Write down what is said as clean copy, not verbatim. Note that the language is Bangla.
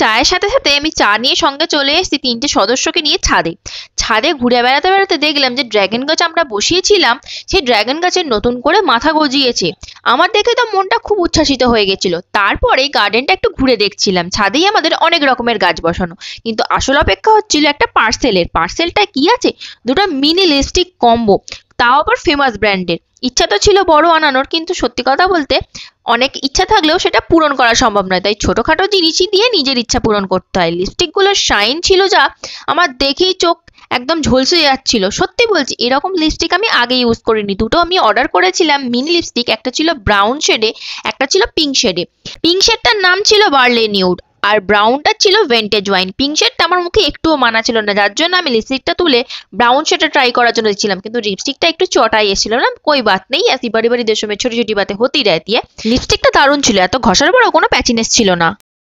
চায়ের সাথে সাথে আমি চা নিয়ে সঙ্গে চলে এসেছি 3টে সদস্যকে নিয়ে ছাদে। ছাদে ঘুরে বেড়াতে বেড়াতে দেখলাম যে ড্রাগন গাছ আমরা বসিয়েছিলাম, সেই ড্রাগন গাছের নতুন করে মাথা গজিয়েছে। আমার দেখে তো মনটা খুব উচ্ছ্বাসিত হয়ে গেছিল। তারপরে গার্ডেনটা একটু ঘুরে দেখছিলাম। ছাদেই আমাদের অনেক রকমের গাছ বসানো, কিন্তু আসল অপেক্ষা হচ্ছিল একটা পার্সেলের। পার্সেলটা কি আছে? দুটো মিনি লিপস্টিক কম্বো, তাও আবার ফেমাস ব্র্যান্ডের। ইচ্ছা তো ছিল বড় আনানোর, কিন্তু সত্যি কথা বলতে অনেক ইচ্ছা থাকলেও সেটা পূরণ করা সম্ভব নয়, তাই ছোটখাটো জিনিসই দিয়ে নিজের ইচ্ছা পূরণ করতে হয়। লিপস্টিকগুলোর শাইন ছিল যা, আমার দেখেই চোখ একদম ঝলসে যাচ্ছিল। সত্যি বলছি, এরকম লিপস্টিক আমি আগে ইউজ করিনি। দুটো আমি অর্ডার করেছিলাম মিনি লিপস্টিক, একটা ছিল ব্রাউন শেডে, একটা ছিল পিঙ্ক শেডে। পিঙ্ক শেডটার নাম ছিল বার্লে নিউড, আর ব্রাউনটা ছিল ভেন্টেজ ওয়াইন। পিঙ্ক শেডটা আমার মুখে একটুও মানা ছিল না, যার জন্য আমি লিপস্টিকটা তুলে ব্রাউন শেডটা ট্রাই করার জন্য দিচ্ছিলাম, কিন্তু লিপস্টিকটা একটু চটাই এসেছিল। না, কই বাত নেই, ऐसी बड़ी बड़ी देशों में छोटी छोटी बातें होती रहती है। লিপস্টিকটা দারুণ ছিল, এত ঘষার পরও কোনো প্যাচিনেস ছিল না।